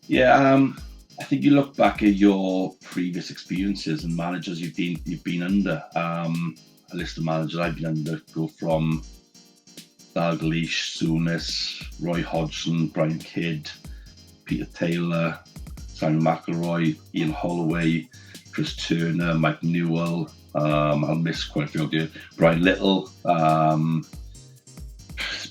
Yeah, I think you look back at your previous experiences and managers you've been under. A list of managers I've been under go from Dalglish, Souness, Roy Hodgson, Brian Kidd, Peter Taylor, Simon McElroy, Ian Holloway, Chris Turner, Mike Newell. I'll miss quite a few of you. Brian Little,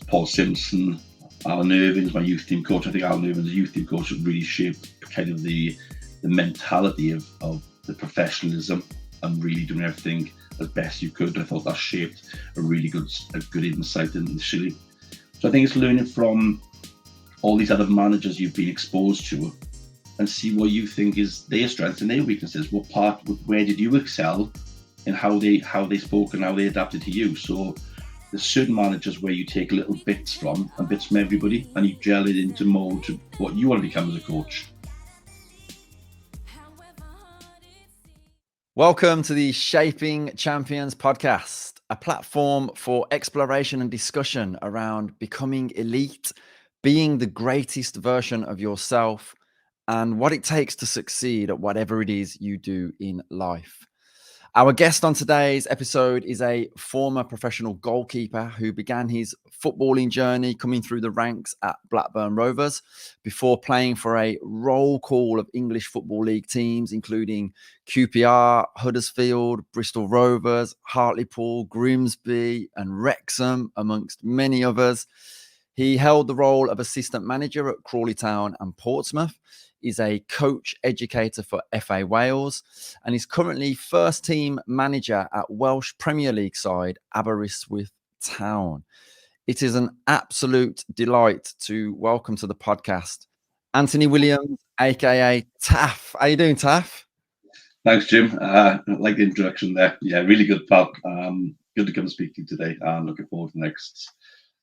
Paul Simpson, Alan Irving's my youth team coach. I think Alan Irving's youth team coach really shaped kind of the mentality of the professionalism and really doing everything as best you could. I thought that shaped a good insight initially. So I think it's learning from all these other managers you've been exposed to and see what you think is their strengths and their weaknesses. Where did you excel, and how they spoke and how they adapted to you. So there's certain managers where you take little bits from everybody and you gel it into mold to what you want to become as a coach. Welcome to the Shaping Champions podcast, a platform for exploration and discussion around becoming elite, being the greatest version of yourself, and what it takes to succeed at whatever it is you do in life. Our guest on today's episode is a former professional goalkeeper who began his footballing journey coming through the ranks at Blackburn Rovers before playing for a roll call of English Football League teams, including QPR, Huddersfield, Bristol Rovers, Hartlepool, Grimsby and Wrexham, amongst many others. He held the role of assistant manager at Crawley Town and Portsmouth, is a coach educator for FA Wales, and is currently first team manager at Welsh Premier League side Aberyswyth Town. It is an absolute delight to welcome to the podcast Anthony Williams, aka Taff. How you doing, Taff? Thanks, Jim. I like the introduction there. Yeah, really good, pal. Good to come and speak to you today. I'm looking forward to the next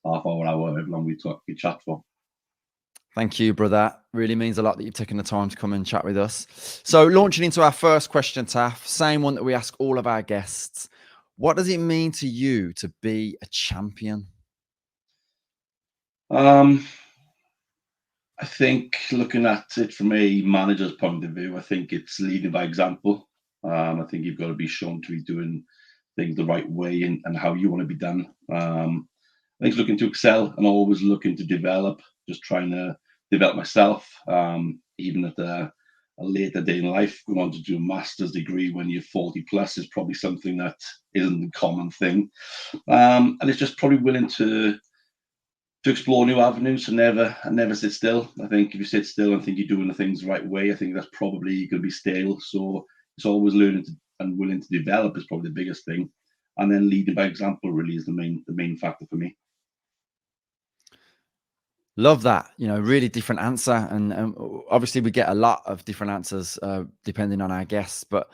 half hour, however long we chat for. Thank you, brother. Really means a lot that you've taken the time to come and chat with us. So launching into our first question, Taff, same one that we ask all of our guests. What does it mean to you to be a champion? I think looking at it from a manager's point of view, I think it's leading by example. I think you've got to be shown to be doing things the right way and how you want to be done. I think it's looking to excel and always looking to develop, just trying to develop myself, even at a later day in life. Going on to do a master's degree when you're 40 plus is probably something that isn't a common thing. And it's just probably willing to explore new avenues and never sit still. I think if you sit still and think you're doing the things the right way, I think that's probably going to be stale. So it's always learning and willing to develop is probably the biggest thing. And then leading by example really is the main factor for me. Love that. Really different answer. And obviously we get a lot of different answers depending on our guests. But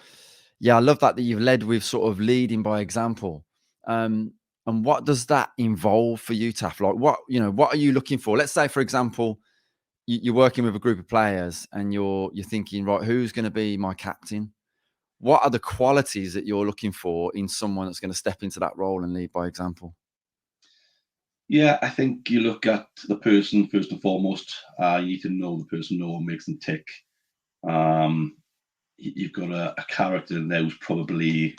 yeah, I love that you've led with sort of leading by example. And what does that involve for you, Taff? Like what are you looking for? Let's say, for example, you're working with a group of players and you're thinking, right, who's going to be my captain? What are the qualities that you're looking for in someone that's going to step into that role and lead by example? Yeah, I think you look at the person first and foremost. You need to know the person, know what makes them tick. You've got a character in there who's probably,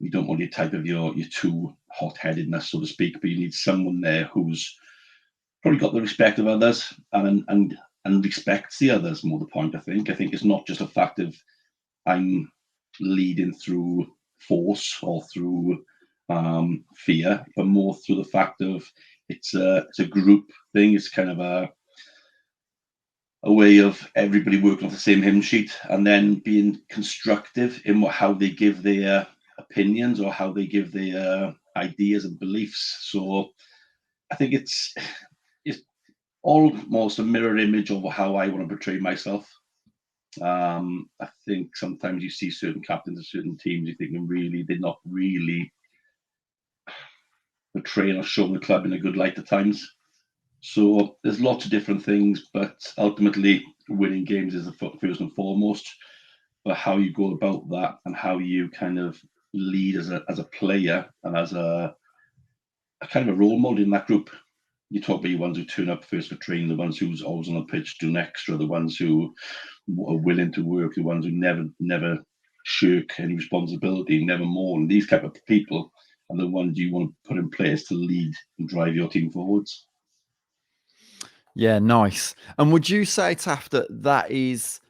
you don't want your type of your too hot-headedness, so to speak, but you need someone there who's probably got the respect of others and respects the others. More the point, I think it's not just a fact of I'm leading through force or through fear, but more through the fact of it's a group thing. It's kind of a way of everybody working off the same hymn sheet and then being constructive in how they give their opinions or how they give their ideas and beliefs. So I think it's almost a mirror image of how I want to portray myself. I think sometimes you see certain captains of certain teams, you're thinking really they're not really portraying or showing the club in a good light at times. So there's lots of different things, but ultimately winning games is the first and foremost. But how you go about that and how you kind of lead as a player and as a kind of a role model in that group you talk about the ones who turn up first for training, the ones who's always on the pitch doing extra, the ones who are willing to work, the ones who never shirk any responsibility, never mourn. These type of people are the ones you want to put in place to lead and drive your team forwards. Yeah, nice. And would you say, Taff, that is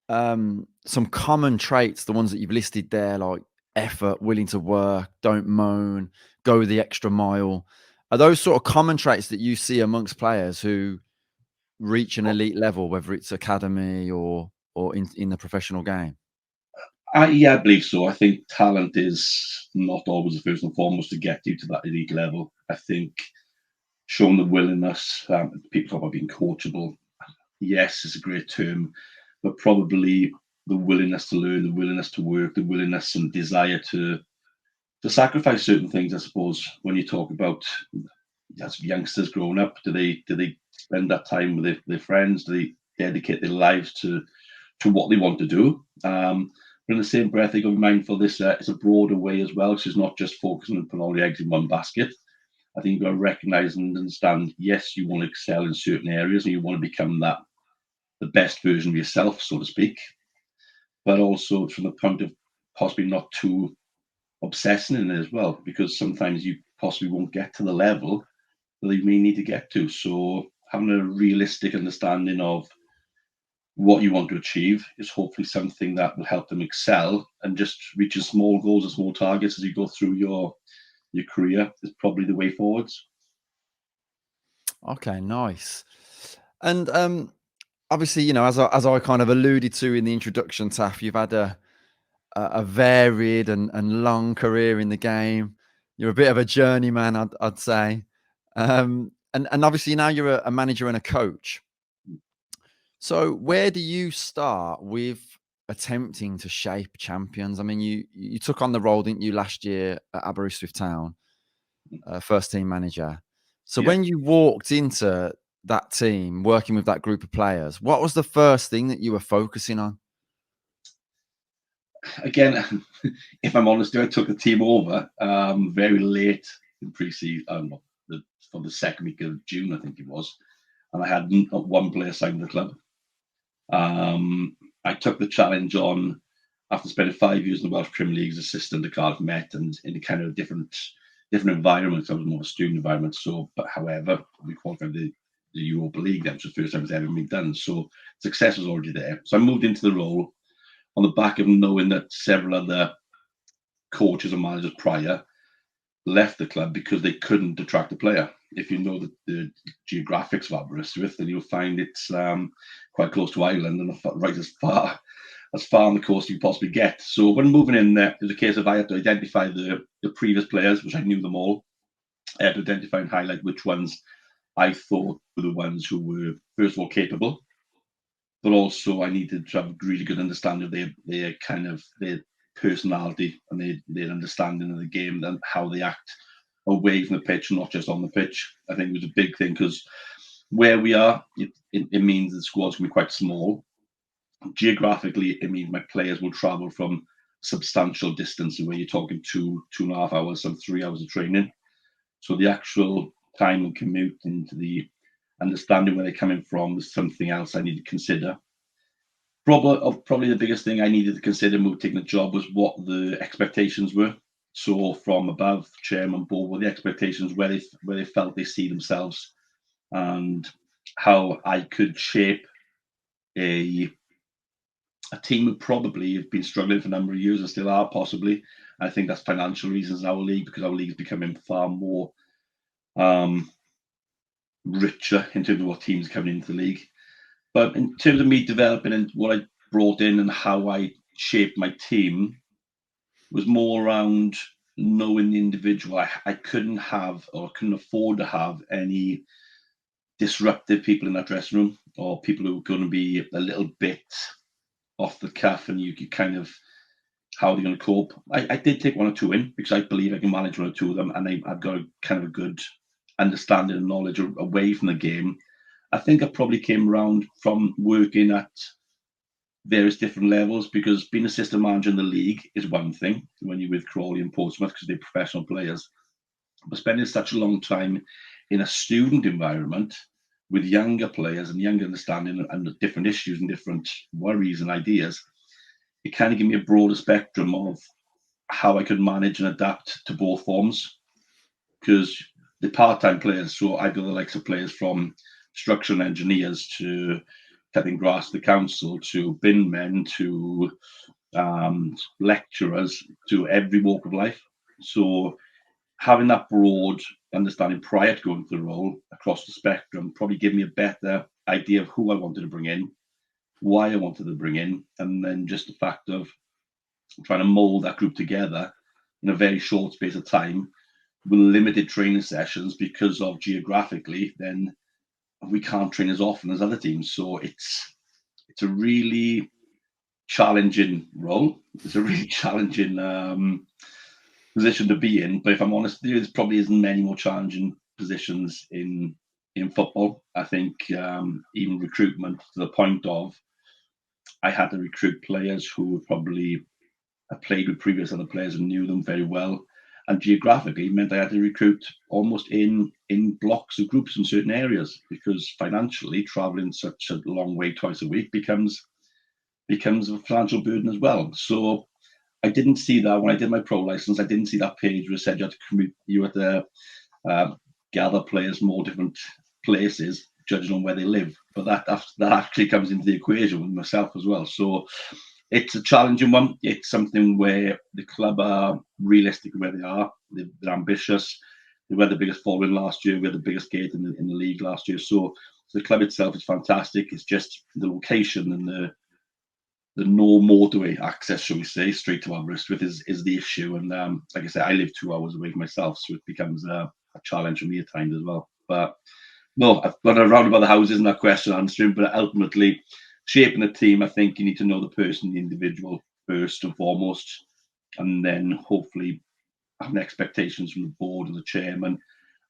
some common traits, the ones that you've listed there, like effort, willing to work, don't moan, go the extra mile? Are those sort of common traits that you see amongst players who reach an elite level, whether it's academy or in the professional game? Yeah, I believe so. I think talent is not always the first and foremost to get you to that elite level. I think showing the willingness, people talk about being coachable. Yes, it's a great term, but probably the willingness to learn, the willingness to work, the willingness and desire to sacrifice certain things. I suppose when you talk about as youngsters growing up, do they spend that time with their friends? Do they dedicate their lives to what they want to do? But in the same breath, they got to be mindful this it's a broader way as well. So it's not just focusing on putting all the eggs in one basket. I think you've got to recognize and understand, yes, you want to excel in certain areas and you want to become the best version of yourself, so to speak. But also from the point of possibly not too obsessing in it as well, because sometimes you possibly won't get to the level that you may need to get to. So having a realistic understanding of what you want to achieve is hopefully something that will help them excel and just reach small goals and small targets as you go through your career is probably the way forwards. Okay, nice. And obviously, as I kind of alluded to in the introduction, Taff, you've had a varied and long career in the game. You're a bit of a journeyman, I'd say. And obviously now you're a manager and a coach. So where do you start with attempting to shape champions? I mean, you took on the role, didn't you, last year at Aberyswyth Town, first team manager. So Yeah. when you walked into that team, working with that group of players, what was the first thing that you were focusing on? Again, if I'm honest, I took the team over very late in pre-season, for the second week of June, I think it was, and I had not one player signed with the club. I took the challenge on after spending 5 years in the Welsh Premier League as assistant to Cardiff Met and in a kind of different environment. I was more a student environment. So, but however, we qualified the Europa League. That was the first time it's ever been done. So success was already there. So I moved into the role on the back of knowing that several other coaches and managers prior left the club because they couldn't attract a player. If you know the geographics of Aberystwyth, then you'll find it's quite close to Ireland and right as far on the coast you possibly get. So when moving in there, it was a case of I had to identify the previous players, which I knew them all. I had to identify and highlight which ones I thought were the ones who were, first of all, capable, but also I needed to have a really good understanding of their personality and their understanding of the game and how they act away from the pitch, not just on the pitch. I think it was a big thing because where we are, it means the squad's going to be quite small. Geographically, it means my players will travel from substantial distance, where you're talking 2.5 hours, some 3 hours of training. So the actual time and commute into the understanding where they're coming from was something else I need to consider. Probably the biggest thing I needed to consider taking the job was what the expectations were. So from above, chairman, board, what the expectations, where they felt they see themselves, and how I could shape a team who probably have been struggling for a number of years and still are possibly. I think that's financial reasons in our league, because our league is becoming far more richer in terms of what teams are coming into the league. But in terms of me developing and what I brought in and how I shaped my team was more around knowing the individual. I couldn't afford to have any disruptive people in that dressing room, or people who were going to be a little bit off the cuff and you kind of how they're going to cope. I did take one or two in because I believe I can manage one or two of them, and I've got a kind of a good understanding and knowledge away from the game. I think I probably came around from working at various different levels, because being assistant manager in the league is one thing when you're with Crawley and Portsmouth because they're professional players. But spending such a long time in a student environment with younger players and younger understanding and different issues and different worries and ideas, it kind of gave me a broader spectrum of how I could manage and adapt to both forms. Because the part-time players, so I've got the likes of players from structural engineers to cutting grass at the council to bin men to lecturers to every walk of life. So having that broad understanding prior to going to the role across the spectrum probably gave me a better idea of who I wanted to bring in, why I wanted to bring in, and then just the fact of trying to mold that group together in a very short space of time with limited training sessions because of geographically, then we can't train as often as other teams. So it's a really challenging role. It's a really challenging position to be in. But if I'm honest, there probably isn't many more challenging positions in football. I think even recruitment to the point of I had to recruit players who probably had played with previous other players and knew them very well. And geographically meant I had to recruit almost in blocks of groups in certain areas because financially traveling such a long way twice a week becomes a financial burden as well. So I didn't see that when I did my pro license. I didn't see that page where it said you had to commute, you had to gather players from all different places, judging on where they live. But that actually comes into the equation with myself as well. So it's a challenging one. It's something where the club are realistic where they are. They're ambitious. They were the biggest following last year. We had the biggest gate in the league last year. So the club itself is fantastic. It's just the location and the no motorway access, shall we say, straight to Aberyswyth is the issue. And like I said, I live 2 hours away myself, so it becomes a challenge for me at times as well. But no, I've got a roundabout the houses in that question answering, but ultimately shaping a team, I think you need to know the person, the individual first and foremost, and then hopefully having expectations from the board and the chairman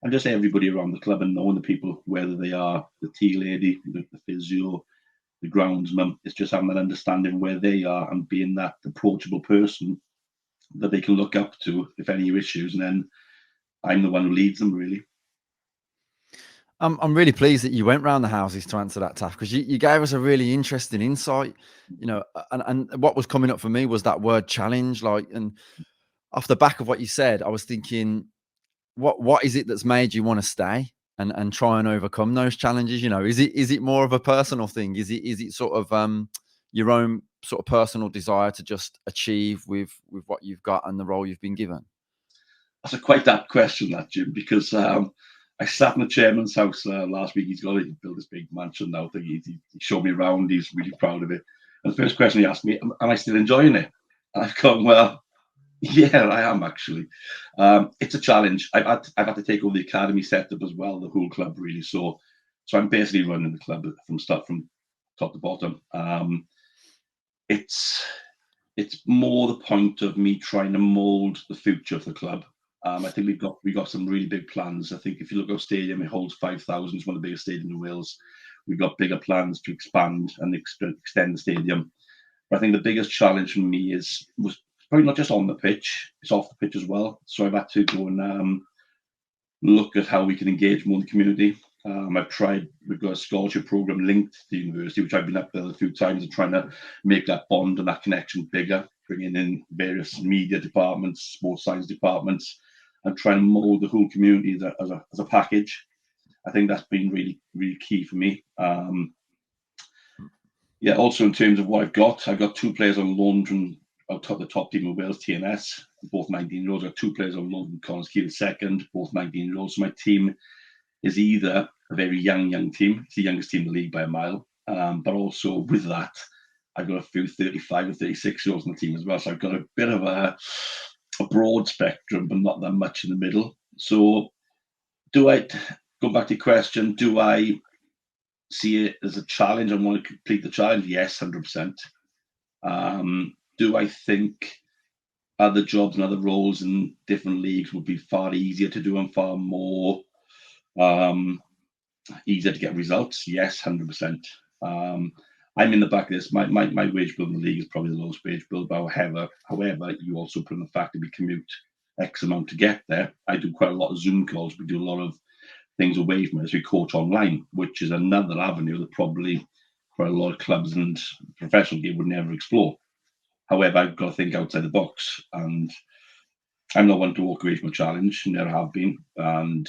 and just everybody around the club and knowing the people, whether they are the tea lady, the physio, the groundsman. It's just having that understanding where they are and being that approachable person that they can look up to if any issues, and then I'm the one who leads them really. I'm really pleased that you went round the houses to answer that, Taff, because you gave us a really interesting insight, and what was coming up for me was that word challenge. And off the back of what you said, I was thinking, what is it that's made you want to stay and try and overcome those challenges? Is it more of a personal thing? Is it sort of your own sort of personal desire to just achieve with what you've got and the role you've been given? That's a quite apt question, that, Jim, because I sat in the chairman's house last week. He's built this big mansion now. He showed me around. He's really proud of it. And the first question he asked me, am I still enjoying it? And I've gone, well, yeah, I am actually. It's a challenge. I've had to take over the academy setup as well, the whole club really. So I'm basically running the club from top to bottom. It's more the point of me trying to mould the future of the club. I think we got some really big plans. I think if you look at our stadium, it holds 5,000. It's one of the biggest stadiums in Wales. We've got bigger plans to expand and extend the stadium. But I think the biggest challenge for me was probably not just on the pitch; it's off the pitch as well. So I've had to go and look at how we can engage more in the community. We've got a scholarship program linked to the university, which I've been up there a few times and trying to make that bond and that connection bigger, bringing in various media departments, sports science departments, and trying to mold the whole community as a package. I think that's been really, really key for me. Also in terms of what I've got 2 players on loan from the top team of Wales, TNS, both 19-year-olds. I've got 2 players on loan from Connors second, both 19-year-olds. So my team is either a very young team, it's the youngest team in the league by a mile, but also with that, I've got a few 35 and 36-year-olds on the team as well. So I've got a bit of a broad spectrum, but not that much in the middle. So go back to your question, do I see it as a challenge and want to complete the challenge? Yes, 100%. Do I think other jobs and other roles in different leagues would be far easier to do and far more easier to get results? Yes, 100%. I'm in the back of this. My wage bill in the league is probably the lowest wage bill, but however, you also put in the fact that we commute X amount to get there. I do quite a lot of Zoom calls. We do a lot of things away from it is we coach online, which is another avenue that probably for a lot of clubs and professional game would never explore. However, I've got to think outside the box, and I'm not one to walk away from a challenge, never have been. And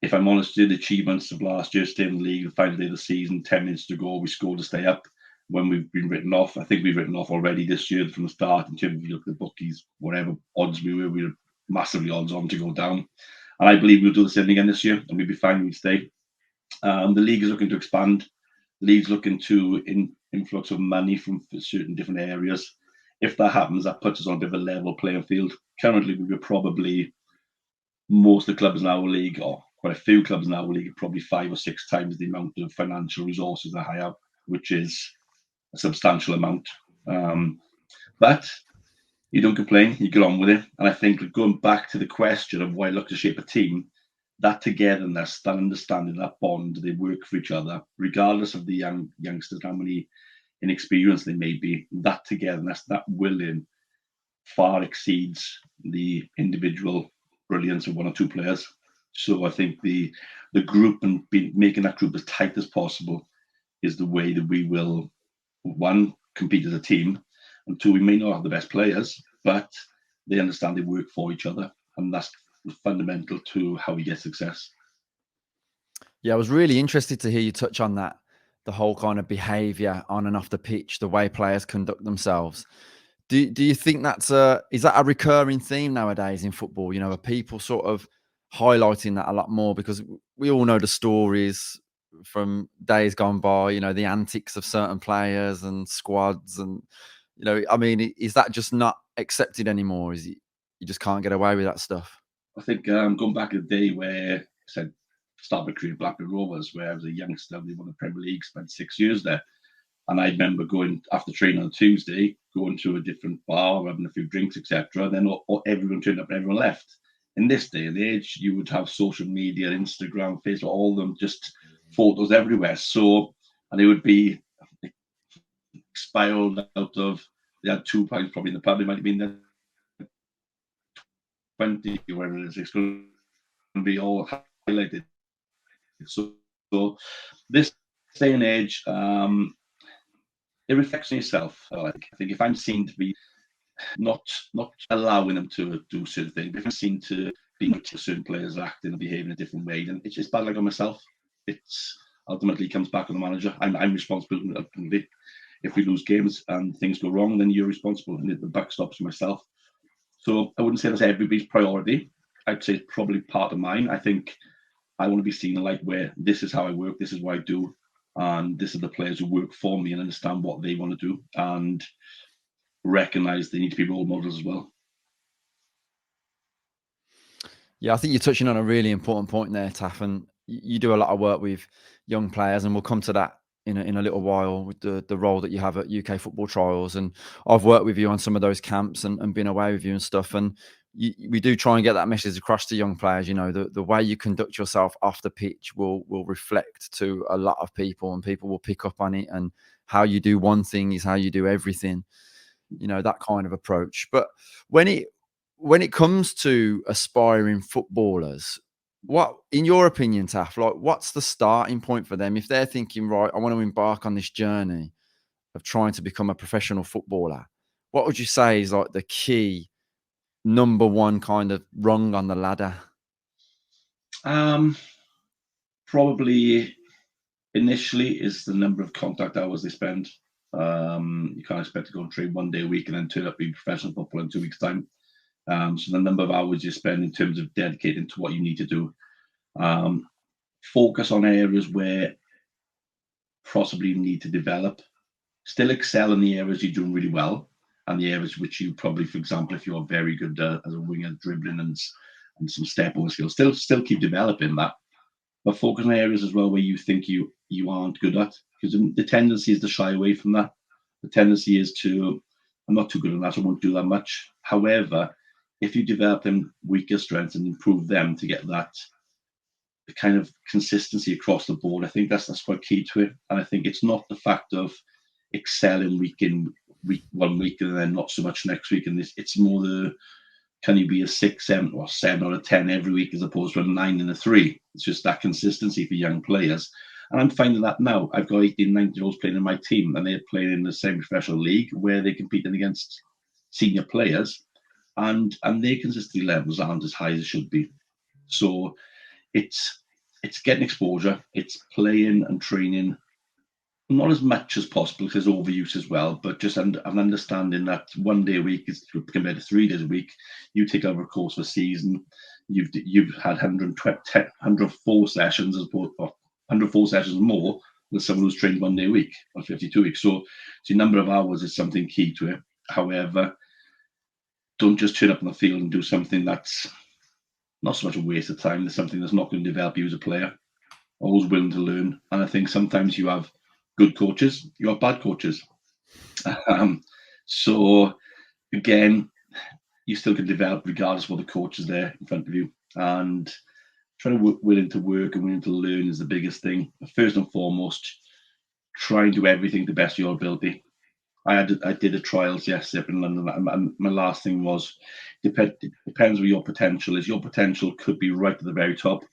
if I'm honest, the achievements of last year, staying in the league, the final day of the season, 10 minutes to go, we scored to stay up when we've been written off. I think we've written off already this year from the start in terms of you look at the bookies, whatever odds we were massively odds on to go down. And I believe we'll do the same again this year, and we'll be fine when we stay. The league is looking to expand. The league's looking to influx of money from certain different areas. If that happens, that puts us on a bit of a level playing field. Currently, we were probably most of the clubs in our league, or quite a few clubs in our league, are probably 5 or 6 times the amount of financial resources that I have, which is a substantial amount. But you don't complain, you get on with it. And I think going back to the question of why I look to shape a team, that togetherness, that understanding, that bond, they work for each other, regardless of the youngsters, how many inexperienced they may be, that togetherness, that willing far exceeds the individual brilliance of 1 or 2 players. So I think the group and making that group as tight as possible is the way that we will, 1, compete as a team, and 2, we may not have the best players, but they understand they work for each other, and that's fundamental to how we get success. Yeah, I was really interested to hear you touch on that, the whole kind of behaviour on and off the pitch, the way players conduct themselves. Do you think is that a recurring theme nowadays in football? You know, are people sort of highlighting that a lot more? Because we all know the stories from days gone by, you know, the antics of certain players and squads, and you know, I mean, is that just not accepted anymore? Is it you just can't get away with that stuff? I think going back to the day where I said start my career at Blackburn Rovers, where I was a youngster, they won the Premier League, spent 6 years there. And I remember going after training on Tuesday, going to a different bar, having a few drinks, etc. Then everyone turned up and everyone left. In this day and age, you would have social media, Instagram, Facebook, all of them, just photos everywhere. So, and it would be spiraled out of, they had 2 pints probably in the pub, it might have been there 20 or whatever it is. It's going to be all highlighted. So this day and age, it reflects on yourself. I think if I'm seen to be not allowing them to do certain things, if I'm seen to be certain players acting and behaving a different way, then it's just bad luck on myself. It's ultimately comes back on the manager. I'm responsible ultimately. If we lose games and things go wrong, then you're responsible, and the buck stops with myself. So I wouldn't say that's everybody's priority. I'd say it's probably part of mine. I think I want to be seen in a light where this is how I work, this is what I do, and this are the players who work for me and understand what they want to do and recognise they need to be role models as well. Yeah, I think you're touching on a really important point there, Taff, and you do a lot of work with young players, and we'll come to that in a little while with the role that you have at UK Football Trials. And I've worked with you on some of those camps and been away with you and stuff. And we do try and get that message across to young players. You know, the way you conduct yourself off the pitch will reflect to a lot of people, and people will pick up on it. And how you do one thing is how you do everything. You know, that kind of approach. But when it comes to aspiring footballers, what, in your opinion, Taff, like what's the starting point for them if they're thinking, right, I want to embark on this journey of trying to become a professional footballer? What would you say is like the key number one kind of rung on the ladder? Probably initially is the number of contact hours they spend. You can't expect to go and train 1 day a week and then turn up being professional footballer in 2 weeks' time. So the number of hours you spend in terms of dedicating to what you need to do. Focus on areas where possibly you need to develop. Still excel in the areas you're doing really well, and the areas which you probably, for example, if you're very good as a winger, dribbling and some step over skills, still keep developing that. But focus on areas as well where you think you aren't good at, because the tendency is to shy away from that. The tendency is to, I'm not too good at that, so I won't do that much. However, if you develop them weaker strengths and improve them to get that kind of consistency across the board, I think that's quite key to it. And I think it's not the fact of excelling week 1 week and then not so much next week. And it's more can you be a 6, 7, or 7 or a 10 every week as opposed to a 9 and a 3? It's just that consistency for young players. And I'm finding that now. I've got 18, 19-year-olds playing in my team, and they're playing in the semi-professional league where they're competing against senior players, and their consistency levels aren't as high as it should be. So it's getting exposure, it's playing and training, not as much as possible because there's overuse as well, but just an understanding that 1 day a week is compared to 3 days a week. You take over a course of a season, you've had 104 sessions as opposed, or 104 sessions more than someone who's trained 1 day a week or 52 weeks. So the number of hours is something key to it. However, don't just turn up on the field and do something that's not so much a waste of time. There's something that's not going to develop you as a player. Always willing to learn. And I think sometimes you have good coaches, you have bad coaches. So again, you still can develop regardless of what the coach is there in front of you. And trying to willing to work and willing to learn is the biggest thing. First and foremost, try and do everything to the best of your ability. I did a trials yesterday up in London, and my last thing was, depends where your potential is. Your potential could be right at the very top,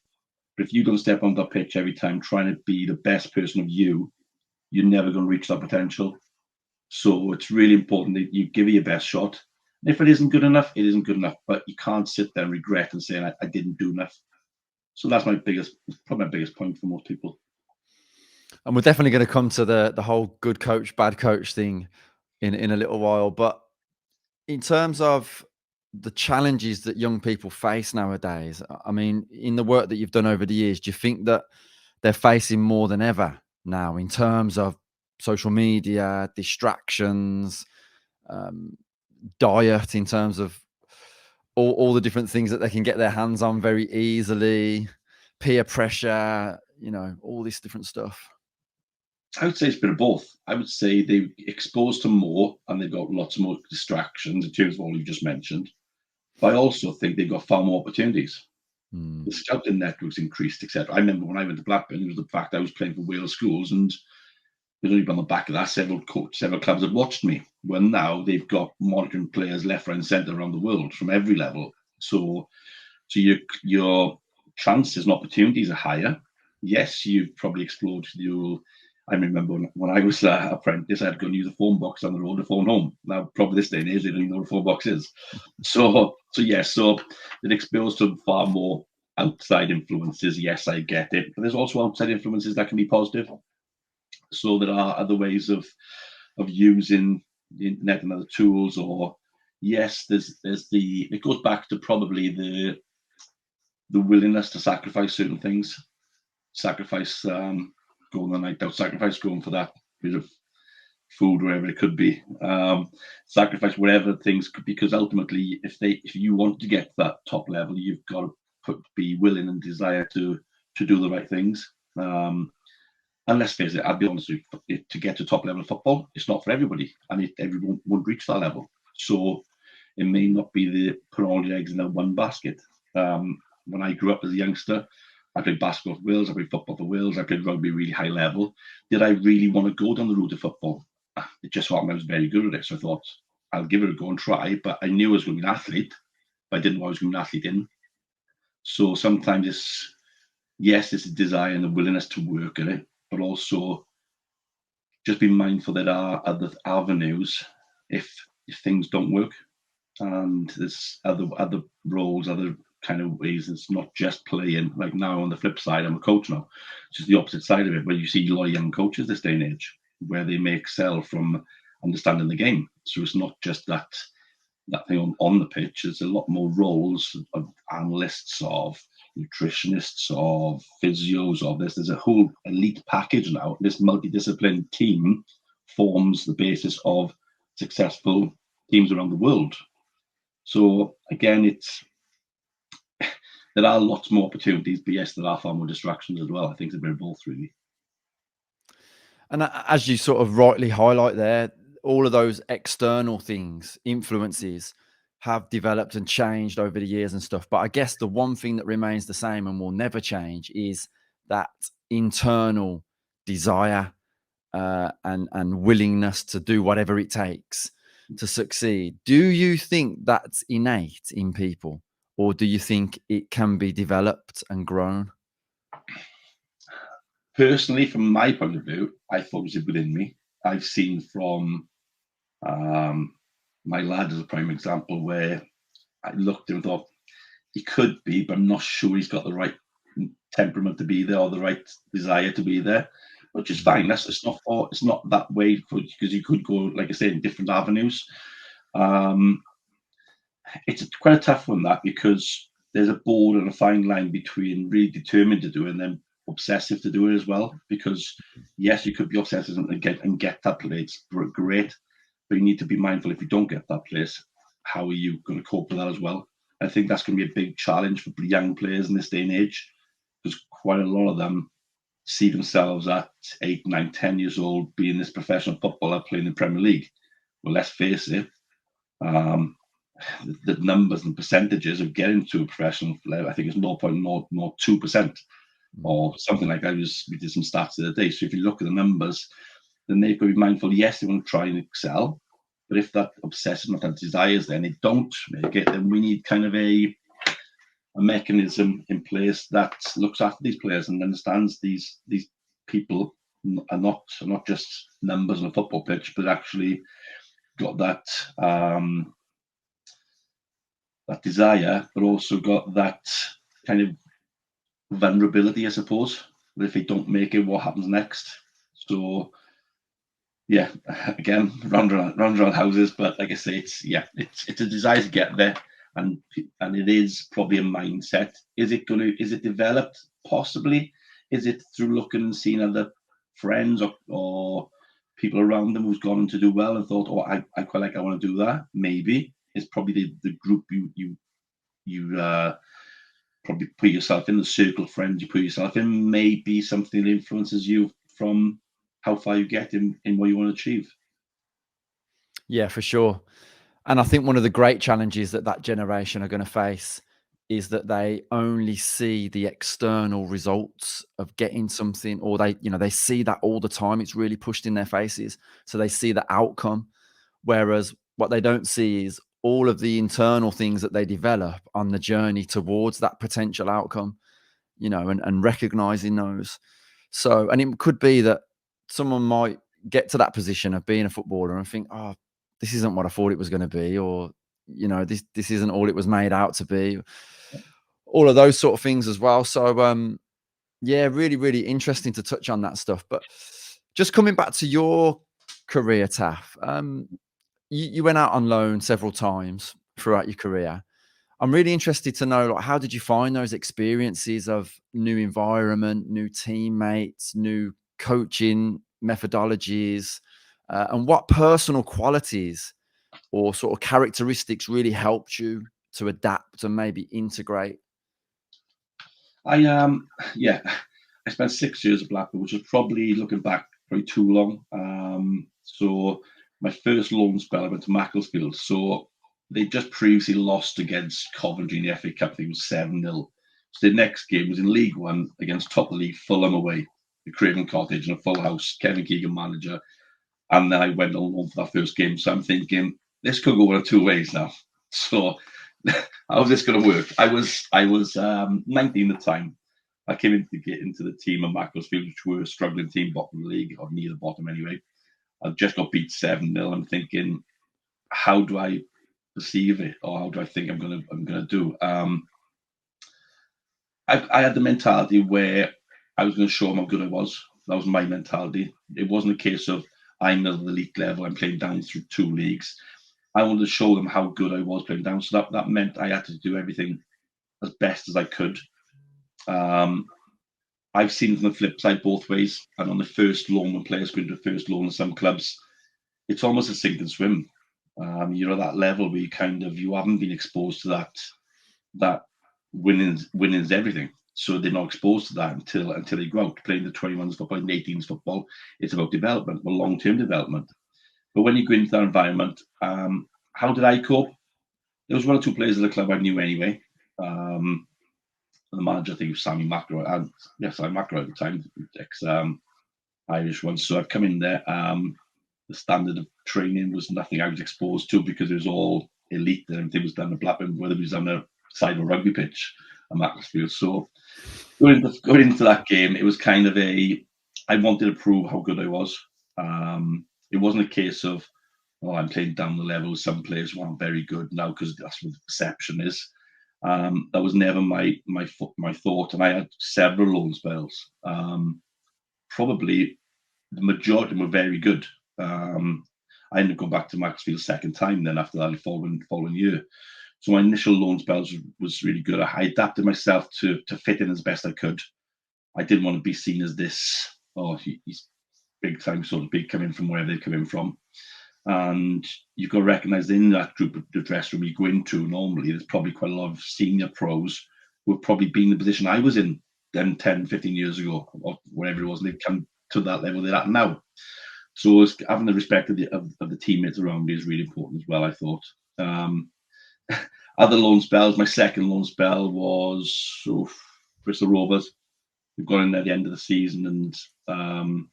but if you don't step on that pitch every time trying to be the best person of you, you're never going to reach that potential. So it's really important that you give it your best shot. And if it isn't good enough, it isn't good enough, but you can't sit there and regret and say, I didn't do enough. So that's probably my biggest point for most people. And we're definitely going to come to the whole good coach, bad coach thing in a little while. But in terms of the challenges that young people face nowadays, I mean, in the work that you've done over the years, do you think that they're facing more than ever now in terms of social media, distractions, diet, in terms of all the different things that they can get their hands on very easily, peer pressure, all this different stuff? I would say it's a bit of both. I would say they're exposed to more and they've got lots more distractions in terms of all you just mentioned. But I also think they've got far more opportunities. The scouting networks increased, etc. I remember when I went to Blackburn, it was the fact I was playing for Wales schools, and there's only on the back of that several clubs had watched me. Well, now they've got monitoring players left, right, and centre around the world from every level. So your chances and opportunities are higher. Yes, you've probably explored I remember when I was an apprentice, I had to go and use a phone box on the road to phone home. Now, probably this day and age, they don't even know what a phone box is. So they're exposed to far more outside influences. Yes, I get it. But there's also outside influences that can be positive. So there are other ways of using the internet and other tools. Or yes, it goes back to probably the willingness to sacrifice certain things, sacrifice going the night out, sacrifice going for that bit of food, wherever it could be, sacrifice whatever things, because ultimately, if you want to get to that top level, you've got to be willing and desire to do the right things. And let's face it, I'll be honest with you, to get to top level of football, it's not for everybody, and everyone won't reach that level. So it may not be the put all your eggs in that one basket. When I grew up as a youngster, I played basketball for Wales, I played football for Wales, I played rugby really high level. Did I really want to go down the route of football? It just happened I was very good at it. So I thought, I'll give it a go and try. But I knew I was going to be an athlete, but I didn't know I was going to be an athlete in. So sometimes it's a desire and a willingness to work at it, but also just be mindful that there are other avenues if things don't work. And there's other roles, other kind of ways. It's not just playing. Like now, on the flip side, I'm a coach now, which is the opposite side of it, where you see a lot of young coaches this day and age, where they may excel from understanding the game. So it's not just that thing on the pitch. There's a lot more roles of analysts, of nutritionists, of physios, of this. There's a whole elite package now. This multidisciplinary team forms the basis of successful teams around the world. So again, there are lots more opportunities, but yes, there are far more distractions as well. I think it's a bit of both, really. And as you sort of rightly highlight there, all of those external things, influences, have developed and changed over the years and stuff. But I guess the one thing that remains the same and will never change is that internal desire and willingness to do whatever it takes. to succeed. Do you think that's innate in people, or do you think it can be developed and grown? Personally, from my point of view, I thought it was within me. I've seen from my lad as a prime example where I looked and thought he could be, but I'm not sure he's got the right temperament to be there or the right desire to be there, which is fine. It's not that way because you could go, like I say, in different avenues. Um, it's quite a tough one that because there's a border and a fine line between really determined to do it and then obsessive to do it as well. Because yes, you could be obsessive and get that place, great, but you need to be mindful if you don't get that place, how are you going to cope with that as well? I think that's going to be a big challenge for young players in this day and age because quite a lot of them see themselves at 8, 9, 10 years old being this professional footballer playing in the Premier League. Well, let's face it, um, the numbers and percentages of getting to a professional level, I think it's 0.002% or something like that. We did some stats the other day. So if you look at the numbers, then they've got to be mindful. Yes, they want to try and excel, but if that obsession or that desires, then they don't make it, then we need kind of a mechanism in place that looks after these players and understands these people are not just numbers on a football pitch, but actually got that that desire, but also got that kind of vulnerability, I suppose. That if they don't make it, what happens next? So yeah, again, round around houses, but like I say, it's a desire to get there, and it is probably a mindset. Is it developed? Possibly. Is it through looking and seeing other friends or people around them who's gone on to do well and thought, oh, I quite like, I want to do that. Maybe it's probably the group you probably put yourself in, the circle of friends you put yourself in, may be something that influences you from how far you get in what you want to achieve. Yeah, for sure. And I think one of the great challenges that generation are going to face is that they only see the external results of getting something, or they see that all the time. It's really pushed in their faces. So they see the outcome. Whereas what they don't see is all of the internal things that they develop on the journey towards that potential outcome, and recognizing those. So, and it could be that someone might get to that position of being a footballer and think, oh, this isn't what I thought it was going to be, or, this isn't all it was made out to be. All of those sort of things as well. So, yeah, really, really interesting to touch on that stuff. But just coming back to your career, Taff, you went out on loan several times throughout your career. I'm really interested to know, like, how did you find those experiences of new environment, new teammates, new coaching methodologies, and what personal qualities or sort of characteristics really helped you to adapt and maybe integrate? I yeah, I spent 6 years at Blackburn, which is probably looking back probably too long. So my first loan spell I went to Macclesfield. So they just previously lost against Coventry in the FA Cup. I think it was 7-0. So the next game was in League One against top of the league Fulham away, the Craven Cottage in a full house. Kevin Keegan manager, and then I went on loan for that first game. So I'm thinking this could go one of two ways now. So how's this going to work? I was 19 at the time. I came in to get into the team at Macclesfield, which were a struggling team, bottom of the league, or near the bottom anyway. I've just got beat 7-0. I'm thinking, how do I perceive it, or how do I think I'm gonna do? I had the mentality where I was going to show them how good I was. That was my mentality. It wasn't a case of I'm at the elite level. I'm playing down through two leagues. I wanted to show them how good I was playing down. So that meant I had to do everything as best as I could. I've seen from the flip side both ways. And on the first loan, when players go into the first loan in some clubs, it's almost a sink and swim. You're at that level where you haven't been exposed to that winning's everything. So they're not exposed to that until they go out playing the 21s football and 18s football. It's about development, well, long-term development. But when you go into that environment, how did I cope? There was one or two players at the club I knew anyway. The manager, I think, was Sammy Macro, and yes, Sammy Macro at the time, ex Irish one. So I've come in there. the standard of training was nothing I was exposed to because it was all elite and everything was done at Blackburn, whether it was on a side of a rugby pitch at Macclesfield. So going into that game, it was kind of I wanted to prove how good I was. It wasn't a case of, oh, I'm playing down the level. Some players who aren't very good now because that's what the perception is. That was never my thought, and I had several loan spells. Probably the majority of them were very good. I ended up going back to Macclesfield second time then after that following year. So my initial loan spells was really good. I adapted myself to fit in as best I could. I didn't want to be seen as this, oh, he's big time, so to speak, coming from wherever they come in from. And you've got to recognise in that group of the dressing room you go into normally, there's probably quite a lot of senior pros who have probably been in the position I was in then 10, 15 years ago, or whatever it was, and they've come to that level they're at now. So having the respect of the teammates around me is really important as well, I thought. Other loan spells, my second loan spell was Bristol Rovers. We've gone in there at the end of the season and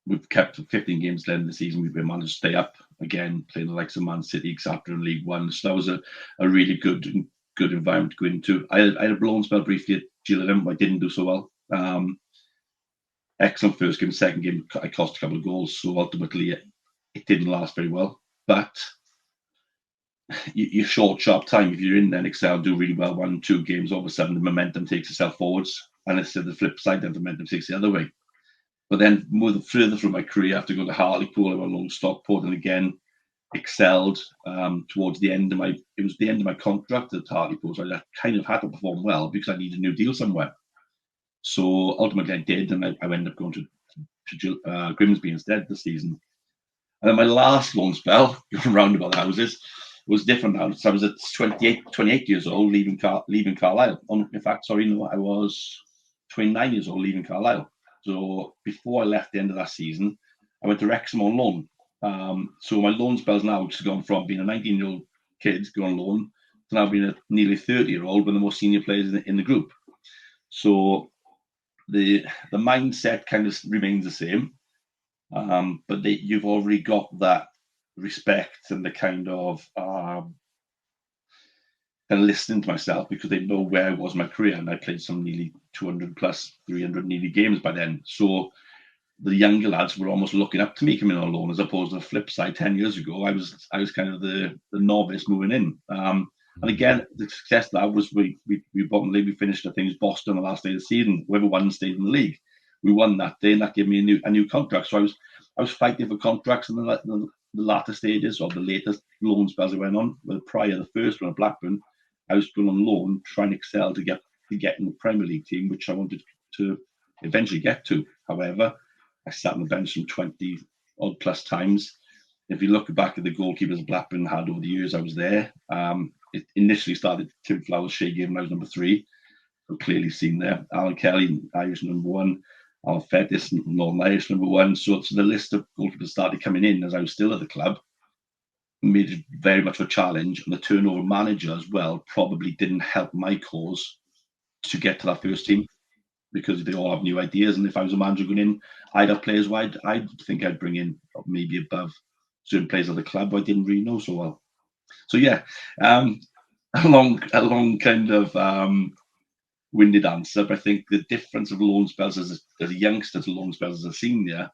we've kept 15 games at the end of the season. We've been managed to stay up again, playing the likes of Man City, Exeter in League One. So that was a really good environment to go into. I had a loan spell briefly at Gillingham, but I didn't do so well. Excellent first game, second game, I cost a couple of goals. So ultimately, it didn't last very well. But you're short, sharp time. If you're in there and excel, do really well, 1-2 games, all of a sudden the momentum takes itself forwards. And it's the flip side, then the momentum takes the other way. But then further through my career, after going to Hartlepool, I went along Stockport and again excelled towards the end of it was the end of my contract at Hartlepool. So I kind of had to perform well because I needed a new deal somewhere. So ultimately I did, and I ended up going to Grimsby instead this season. And then my last loan spell, going round about the houses, was different now. So I was at 28 years old, leaving Carlisle. In fact, I was 29 years old, leaving Carlisle. So before I left the end of that season, I went to Wrexham on loan. So my loan spells now has gone from being a 19-year-old kid going on loan to now being a nearly 30-year-old, one of the most senior players in the group. So the mindset kind of remains the same, but you've already got that respect and the kind of listening to myself because they know where I was in my career, and I played some nearly 200 plus 300 nearly games by then. So the younger lads were almost looking up to me coming on loan, as opposed to the flip side. 10 years ago, I was kind of the novice moving in. And again, the success of that was we bottom league. We finished, I think, it was Boston the last day of the season. Whoever won stayed in the league. We won that day, and that gave me a new contract. So I was fighting for contracts in the latter stages or the latest loan spells I went on. But prior, the first one at Blackburn, I was going on loan, trying to excel to get in the Premier League team, which I wanted to eventually get to. However, I sat on the bench some 20 odd plus times. If you look back at the goalkeepers Blackburn had over the years I was there, it initially started Tim Flowers, Shea Given, I was number 3. So clearly seen there. Alan Kelly, Irish number 1. Alan Fettis, Northern Irish number 1. So the list of goalkeepers started coming in as I was still at the club. Made it very much a challenge, and the turnover manager as well probably didn't help my cause to get to that first team because they all have new ideas. And if I was a manager going in, I'd have players who I'd think I'd bring in maybe above certain players of the club who I didn't really know so well. So yeah, a long kind of winded answer, but I think the difference of loan spells as a youngster to loan spells as a senior,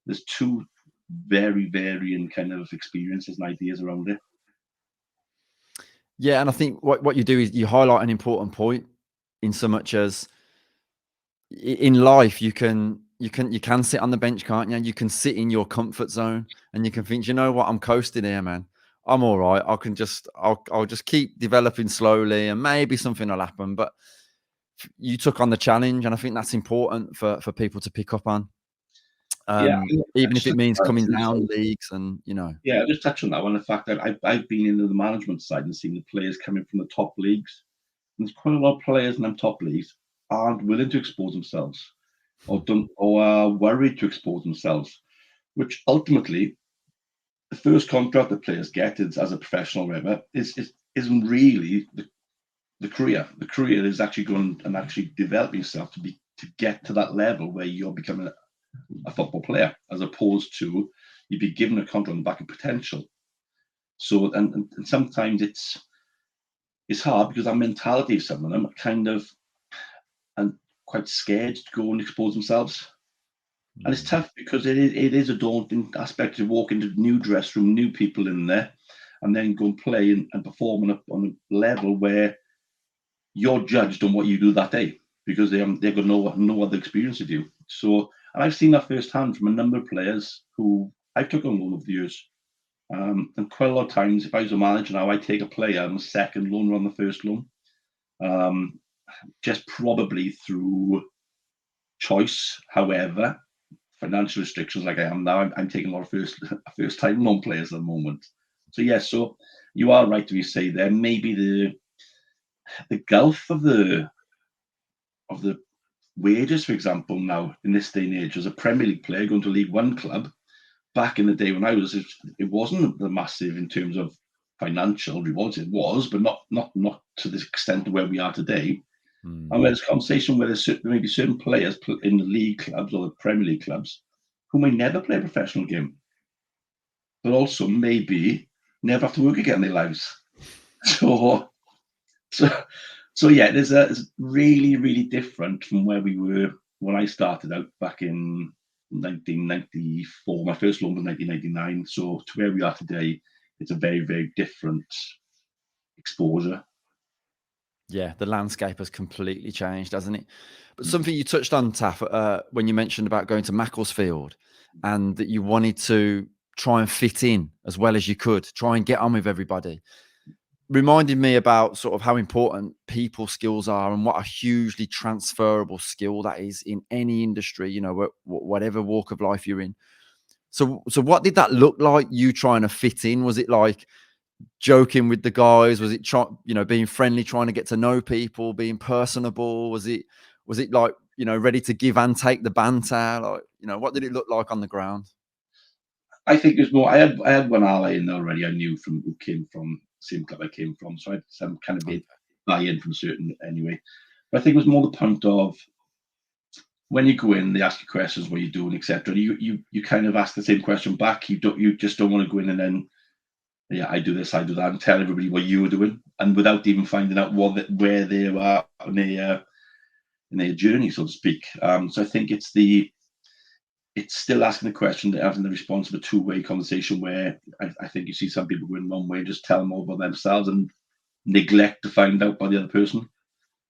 there's two very varying kind of experiences and ideas around it. Yeah, and I think what you do is you highlight an important point in so much as in life you can sit on the bench, can't you? You can sit in your comfort zone and you can think, you know what, I'm coasting here, man. I'm all right. I'll just keep developing slowly and maybe something will happen. But you took on the challenge, and I think that's important for people to pick up on. Even if it means coming down leagues and, you know. Yeah, I'll just touch on that one. The fact that I've been into the management side and seen the players coming from the top leagues. And there's quite a lot of players in them top leagues aren't willing to expose themselves or are worried to expose themselves, which ultimately the first contract that players get is as a professional whatever isn't really the career. The career is actually going and actually developing yourself to get to that level where you're becoming a football player, as opposed to you'd be given a contract on the back of potential. So, and sometimes it's hard because our mentality of some of them are kind of and quite scared to go and expose themselves. And it's tough because it is a daunting aspect to walk into a new dress room, new people in there, and then go and play and perform on a level where you're judged on what you do that day because they've got no other experience of you. So, and I've seen that firsthand from a number of players who I took on loan over the years. And quite a lot of times, if I was a manager now, I'd take a player on the second loan or on the first loan, just probably through choice. However, financial restrictions like I am now, I'm taking a lot of first time loan players at the moment. So yes, so you are right when you say there maybe the gulf of the wages, for example, now in this day and age, as a Premier League player going to League One club, back in the day when I was, it wasn't the massive in terms of financial rewards. It was, but not to the extent of where we are today. And there's conversation where there's maybe certain players in the league clubs or the Premier League clubs who may never play a professional game, but also maybe never have to work again in their lives. So yeah, it's really, really different from where we were when I started out back in 1994. My first loan was 1999. So to where we are today, it's a very, very different exposure. Yeah, the landscape has completely changed, hasn't it? But something you touched on, Taff, when you mentioned about going to Macclesfield and that you wanted to try and fit in as well as you could, try and get on with everybody, reminded me about sort of how important people skills are and what a hugely transferable skill that is in any industry, you know, whatever walk of life you're in. So what did that look like, you trying to fit in? Was it like joking with the guys? Was it being friendly, trying to get to know people, being personable? Was it like, ready to give and take the banter? Like, what did it look like on the ground? I think it was more. I had one ally in there already. I knew who came from the same club I came from, so I had some kind of buy-in from certain anyway. But I think it was more the point of when you go in, they ask you questions, what you're doing, etc. You kind of ask the same question back. You just don't want to go in and then, yeah, I do this, I do that, and tell everybody what you were doing, and without even finding out where they are in their journey, so to speak. So I think it's still asking the question, having the response of a two-way conversation where I think you see some people going one way, just tell them all about themselves and neglect to find out by the other person.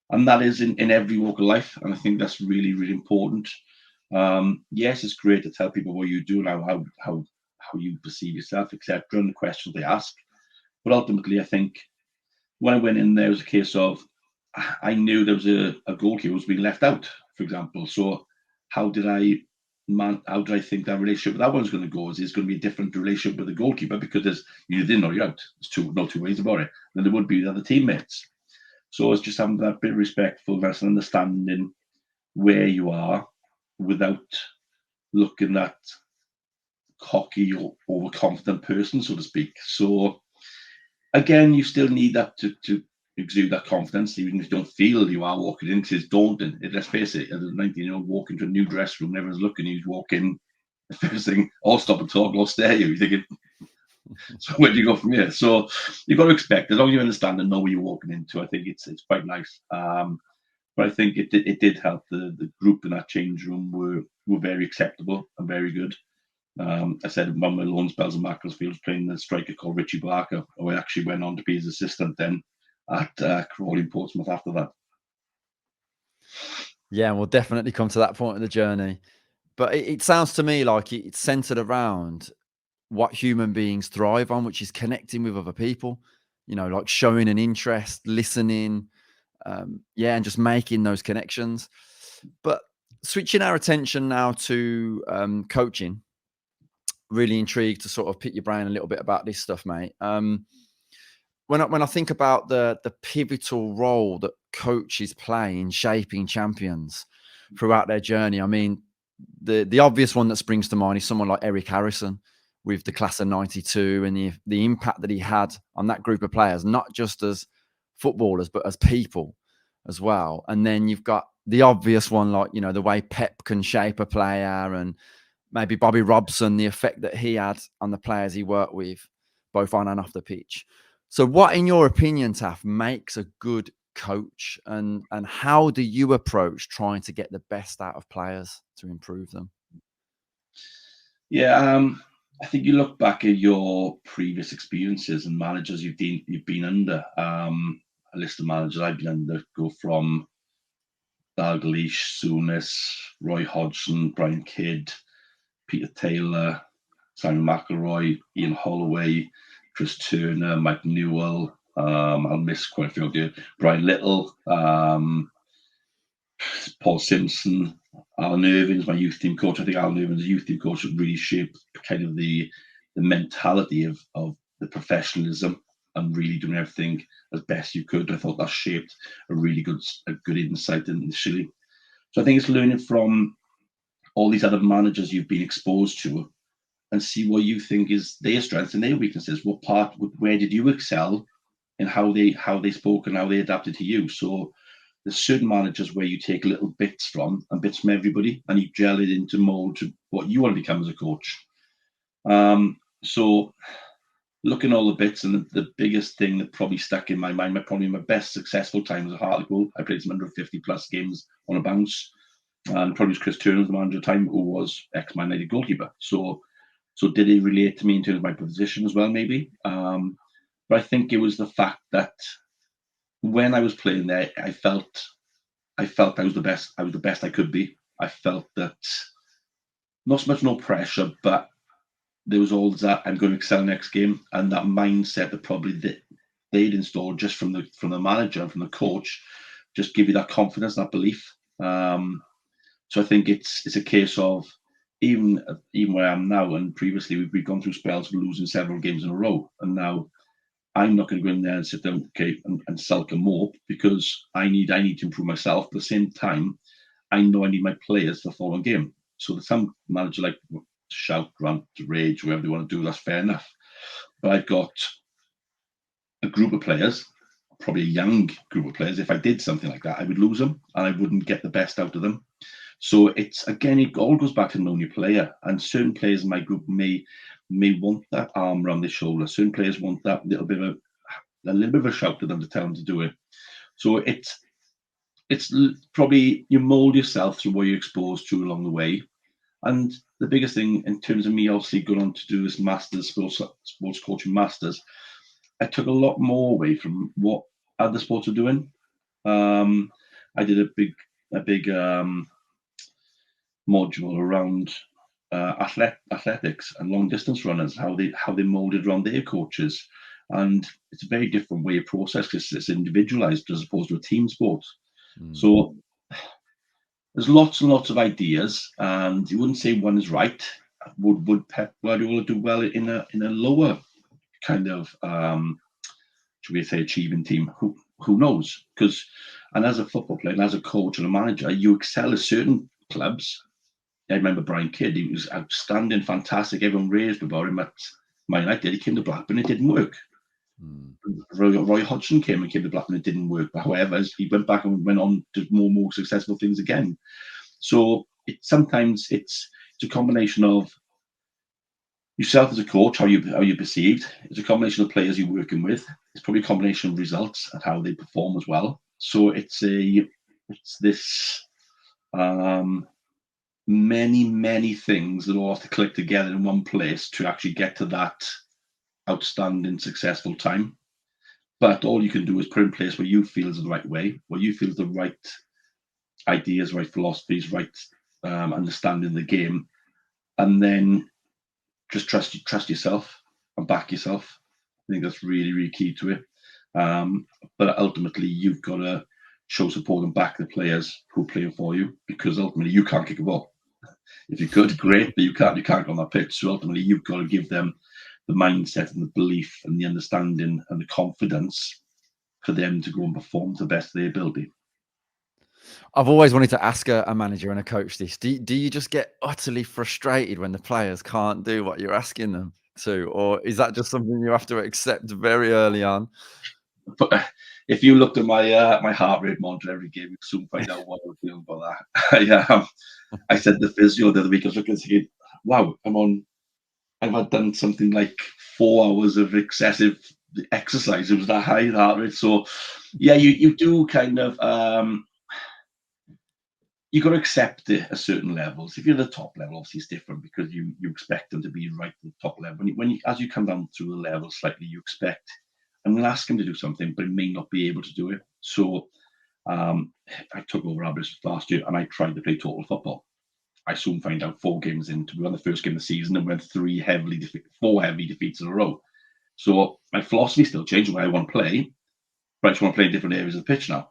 And that is in every walk of life. And I think that's really, really important. Yes, it's great to tell people what you do and how you perceive yourself, etc., and the questions they ask. But ultimately, I think when I went in there, it was a case of I knew there was a goalkeeper who was being left out, for example. So how did I think that relationship with that one's going to go? Is it going to be a different relationship with the goalkeeper because you didn't know you're out? There's no two ways about it. Then there would be the other teammates. So it's just having that bit of respectfulness and understanding where you are without looking at cocky or overconfident person, so to speak. So again, you still need that to exude that confidence, even if you don't feel you are walking in, because it's daunting. Let's face it, as a 19-year-old walking into a new dress room, everyone's looking, you walk in, the first thing, all stop and talk, all stare at you. You're thinking, so where do you go from here? So you've got to expect, as long as you understand and know what you're walking into, I think it's quite nice. But I think it did help. The group in that change room were very acceptable and very good. I said one of my loan spells in Macclesfield was playing the striker called Richie Barker, who I actually went on to be his assistant then at Crawley and Portsmouth after that. Yeah, we'll definitely come to that point of the journey. But it sounds to me like it's centered around what human beings thrive on, which is connecting with other people, like showing an interest, listening, and just making those connections. But switching our attention now to coaching, really intrigued to sort of pick your brain a little bit about this stuff, mate. When I think about the pivotal role that coaches play in shaping champions throughout their journey, I mean, the obvious one that springs to mind is someone like Eric Harrison with the class of 92 and the impact that he had on that group of players, not just as footballers, but as people as well. And then you've got the obvious one, like, the way Pep can shape a player, and maybe Bobby Robson, the effect that he had on the players he worked with, both on and off the pitch. So what, in your opinion, Taff, makes a good coach, and how do you approach trying to get the best out of players to improve them? Yeah, I think you look back at your previous experiences and managers you've been under. A list of managers I've been under go from Dalglish, Souness, Roy Hodgson, Brian Kidd, Peter Taylor, Simon McElroy, Ian Holloway, Chris Turner, Mike Newell. I'll miss quite a few of you. Brian Little, Paul Simpson, Alan Irving's my youth team coach. I think Alan Irving's youth team coach really shaped kind of the mentality of the professionalism and really doing everything as best you could. I thought that shaped a really good insight initially. So I think it's learning from all these other managers you've been exposed to and see what you think is their strengths and their weaknesses. Where did you excel, and how they spoke and how they adapted to you. So there's certain managers where you take little bits from everybody, and you gel it into mold to what you want to become as a coach. So looking at all the bits, and the biggest thing that probably stuck in my mind, probably my best successful time was at Hartlepool. I played some 150 plus games on a bounce, and probably was Chris Turner, the manager at the time, who was ex-Man United goalkeeper. So did he relate to me in terms of my position as well, maybe? But I think it was the fact that when I was playing there, I felt I was the best. I was the best I could be. I felt that not so much no pressure, but there was always that I'm going to excel next game, and that mindset that probably they'd installed just from the manager and from the coach, just give you that confidence, that belief. So I think it's a case of even where I am now, and previously we've gone through spells of losing several games in a row, and now I'm not going to go in there and sit down, and sulk and mope, because I need to improve myself. At the same time, I know I need my players for the following game. So some manager like shout, rant, rage, whatever they want to do, that's fair enough. But I've got a group of players, probably a young group of players. If I did something like that, I would lose them and I wouldn't get the best out of them. So it all goes back to knowing your player, and certain players in my group may want that arm around their shoulder. Certain players want that little bit of a shout to them to tell them to do it. So it's probably you mold yourself through what you're exposed to along the way. And the biggest thing in terms of me obviously going on to do this masters, sports coaching masters, I took a lot more away from what other sports are doing. I did a big module around athletics and long distance runners, how they molded around their coaches, and it's a very different way of process because it's individualized as opposed to a team sport. So there's lots and lots of ideas, and you wouldn't say one is right. Would Pep Guardiola do well in a lower kind of should we say achieving team? Who knows? And as a football player and as a coach and a manager, you excel at certain clubs. I remember Brian Kidd, he was outstanding, fantastic. Everyone raved about him at Man United. He came to Blackburn, it didn't work. Roy Hodgson came to Blackburn, it didn't work. But however, he went back and went on to more successful things again. So sometimes it's a combination of yourself as a coach, how you perceived. It's a combination of players you're working with. It's probably a combination of results and how they perform as well. So it's this many things that all have to click together in one place to actually get to that outstanding, successful time. But all you can do is put in place what you feel is the right way, what you feel is the right ideas, right philosophies, right understanding the game, and then just trust yourself and back yourself. I think that's really, really key to it. But ultimately, you've got to show support and back the players who are playing for you, because ultimately you can't kick a ball. If you could, great, but you can't go on that pitch. So ultimately, you've got to give them the mindset and the belief and the understanding and the confidence for them to go and perform to the best of their ability. I've always wanted to ask a manager and a coach this. Do you just get utterly frustrated when the players can't do what you're asking them to? Or is that just something you have to accept very early on? But if you looked at my heart rate monitor every game, you'd soon find out what I was feeling about that. I said the physio the other week, I was looking and thinking, wow, I've had done something like 4 hours of excessive exercise. It was that high heart rate. So yeah, you do kind of you got to accept it at certain levels. If you're at the top level, obviously it's different because you expect them to be right at the top level. When you as you come down through the level slightly, you expect I'm going to ask him to do something, but he may not be able to do it. So I took over Aberyswyth last year and I tried to play total football. I soon find out 4 games into we won the first game of the season and went 4 heavy defeats in a row. So my philosophy still changed the way I want to play, but I just want to play in different areas of the pitch now.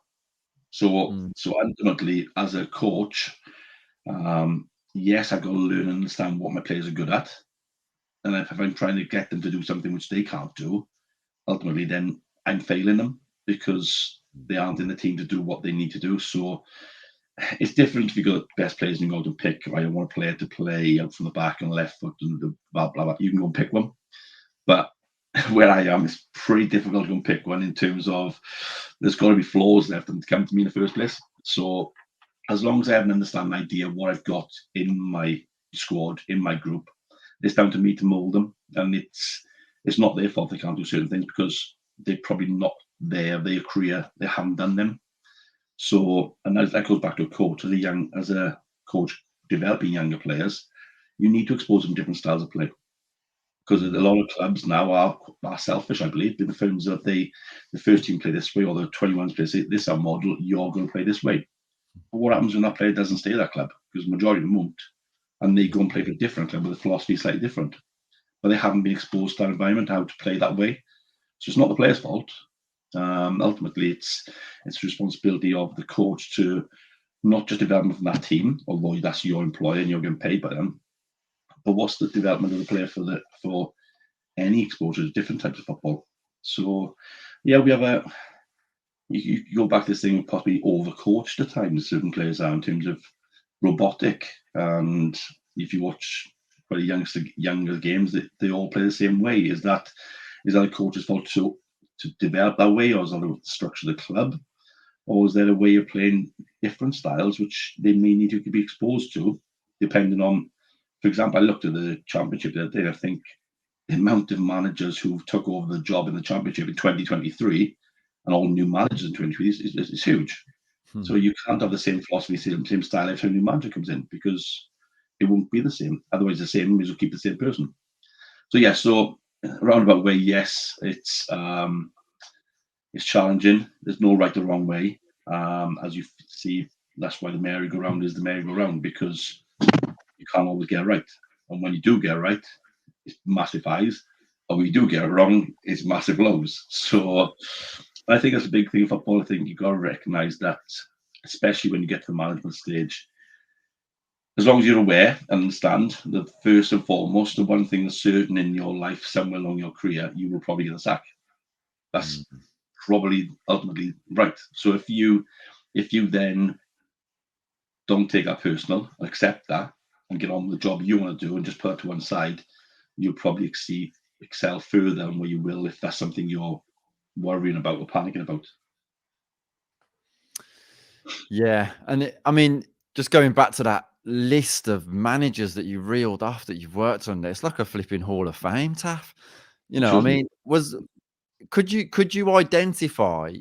So ultimately, as a coach, yes, I've got to learn and understand what my players are good at. And if I'm trying to get them to do something which they can't do, ultimately then I'm failing them because they aren't in the team to do what they need to do. So it's different if you got best players and you go out and pick. I want a player to play out from the back and left foot and blah, blah, blah. You can go and pick one. But where I am, it's pretty difficult to go and pick one in terms of there's got to be flaws left for them to come to me in the first place. So as long as I have an understanding idea of what I've got in my squad, in my group, it's down to me to mould them. And it's not their fault they can't do certain things because they're probably not there, their career, they haven't done them. So, and that goes back to a coach. As a coach developing younger players, you need to expose them to different styles of play. Because a lot of clubs now are selfish, I believe, in the terms of the first team play this way or the 21s play this our model, you're going to play this way. But what happens when that player doesn't stay at that club? Because the majority of them won't. And they go and play for a different club with a philosophy slightly different. But they haven't been exposed to that environment, how to play that way. So it's not the player's fault. Ultimately, it's the responsibility of the coach to not just develop them from that team, although that's your employer and you're getting paid by them, but what's the development of the player for any exposure to different types of football. So yeah, we have you go back to this thing of possibly overcoached at times certain players are in terms of robotic, and if you watch quite younger games, they all play the same way. Is that a coach's fault to develop that way, or is that the structure of the club, or is there a way of playing different styles which they may need to be exposed to, depending on, for example, I looked at the championship the other day, I think the amount of managers who took over the job in the championship in 2023 and all new managers in 2023 is huge. So you can't have the same philosophy, same style every time a new manager comes in because it won't be the same. Otherwise, the same means we'll keep the same person. So yeah, so roundabout way, yes, it's challenging. There's no right or wrong way. As you see, that's why the merry-go-round is the merry-go-round, because you can't always get it right. And when you do get it right, it's massive highs. And when you do get it wrong, it's massive lows. So I think that's a big thing in football. I think you've got to recognise that, especially when you get to the management stage, as long as you're aware and understand that first and foremost, the one thing that's certain in your life, somewhere along your career, you will probably get a sack. That's probably ultimately right. So if you then don't take that personal, accept that, and get on with the job you want to do, and just put it to one side, you'll probably excel further than where you will if that's something you're worrying about or panicking about. Yeah, and I mean, just going back to that list of managers that you reeled off that you've worked under, it's like a flipping Hall of Fame, Taff. You know, I mean, could you identify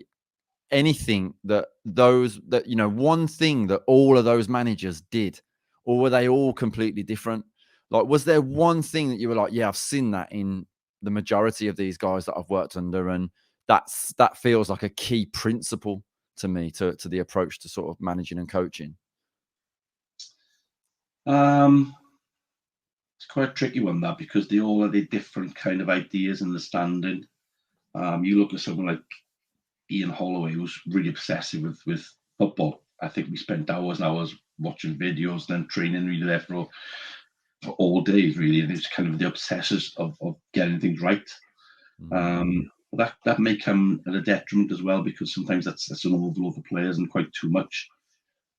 anything that one thing that all of those managers did, or were they all completely different? Like, was there one thing that you were like, yeah, I've seen that in the majority of these guys that I've worked under, and that feels like a key principle to me to the approach to sort of managing and coaching? It's quite a tricky one, that, because they all have their different kind of ideas and understanding. You look at someone like Ian Holloway, who's really obsessive with football. I think we spent hours and hours watching videos, then training really there for all days, really. And it's kind of the obsessors of getting things right. That may come at a detriment as well, because sometimes that's an overload for players and quite too much.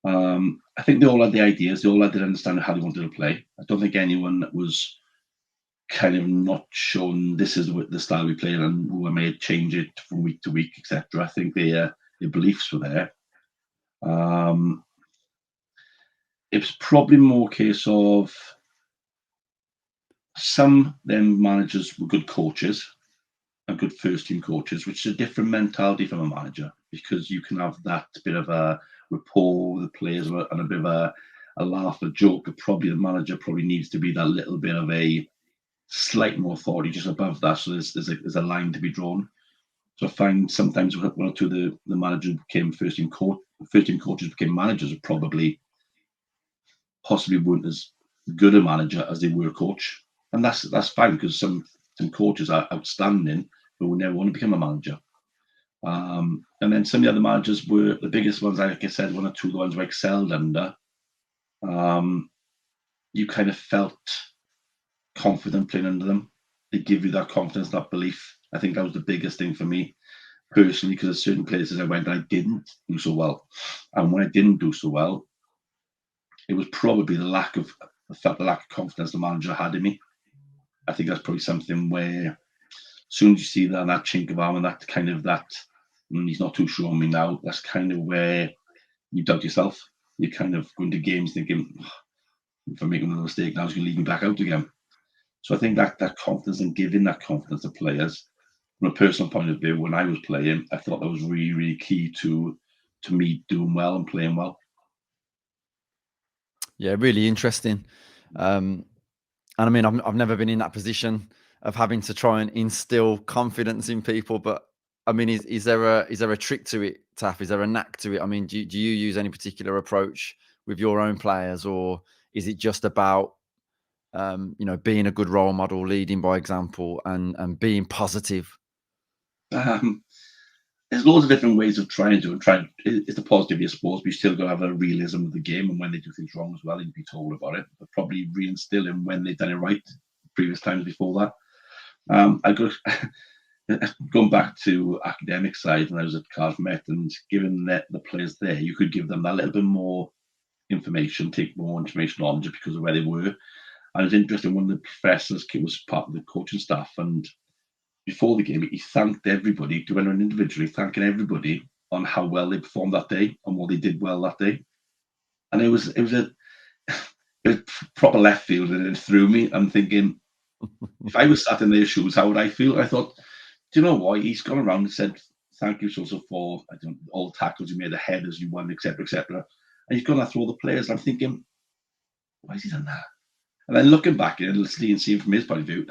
I think they all had the ideas, they all had the understanding of how they wanted to play. I don't think anyone was kind of not shown this is the style we play and we may change it from week to week, etc. I think their beliefs were there. It was probably more a case of some them managers were good coaches and good first team coaches, which is a different mentality from a manager, because you can have that bit of a rapport with the players and a bit of a laugh, a joke. But probably the manager probably needs to be that little bit of a slight more authority just above that. So there's a line to be drawn. So I find sometimes one or two of the managers became first team coaches became managers, probably possibly weren't as good a manager as they were a coach. And that's fine, because some coaches are outstanding but will never want to become a manager. And then some of the other managers were the biggest ones, like I said, one or two of the ones who excelled under. You kind of felt confident playing under them. They give you that confidence, that belief. I think that was the biggest thing for me personally, because there's certain places I went I didn't do so well. And when I didn't do so well, it was probably the lack of confidence the manager had in me. I think that's probably something where as soon as you see that chink of arm and that kind of he's not too sure on me now, that's kind of where you doubt yourself. You kind of go into games thinking, if I'm making another mistake now, he's going to lead me back out again. So I think that confidence and giving that confidence to players, from a personal point of view, when I was playing, I thought that was really, really key to me doing well and playing well. Yeah, really interesting. And I mean, I've never been in that position of having to try and instill confidence in people. But I mean, is there a trick to it, Taff? Is there a knack to it? I mean, do you use any particular approach with your own players, or is it just about being a good role model, leading by example, and being positive? There's loads of different ways of trying to do it. It's the positive of your sports, but you still got to have a realism of the game, and when they do things wrong as well, you'd be told about it. But probably reinstill in when they've done it right previous times before that. I got going back to academic side when I was at Cardiff Met, and given that the players there, you could give them that little bit more information, take more information on just because of where they were. And it was interesting, one of the professors was part of the coaching staff, and before the game, he thanked everybody, went around individually, thanking everybody on how well they performed that day and what they did well that day. And it was a proper left field, and it threw me. I'm thinking, if I was sat in their shoes, how would I feel? I thought, do you know what? He's gone around and said, thank you so for all the tackles you made, the headers you won, etc., etc. And he's gone through all the players. I'm thinking, why has he done that? And then looking back and seeing from his point of view,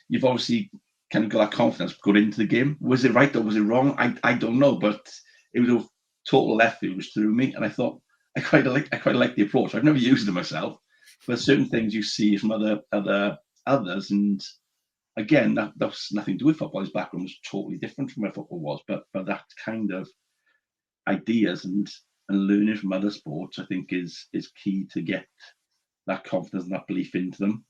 you've obviously kind of got that confidence going into the game. Was it right or was it wrong? I don't know, but it was a total left field, which threw me. And I thought I quite like the approach. I've never used it myself, but certain things you see from others, and again, that's nothing to do with football. His background was totally different from where football was, but that kind of ideas and learning from other sports, I think, is key to get that confidence and that belief into them.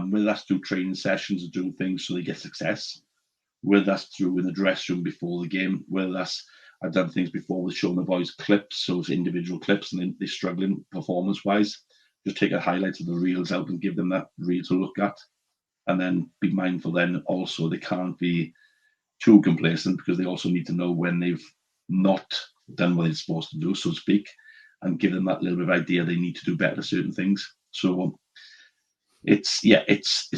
Whether that's through training sessions or doing things so they get success, whether that's through in the dressing room before the game, whether that's I've done things before with showing the boys clips, so it's individual clips, and they're struggling performance-wise. Just take a highlight of the reels out and give them that reel to look at, and then be mindful. Then also they can't be too complacent, because they also need to know when they've not done what they're supposed to do, so to speak, and give them that little bit of idea they need to do better at certain things. So it's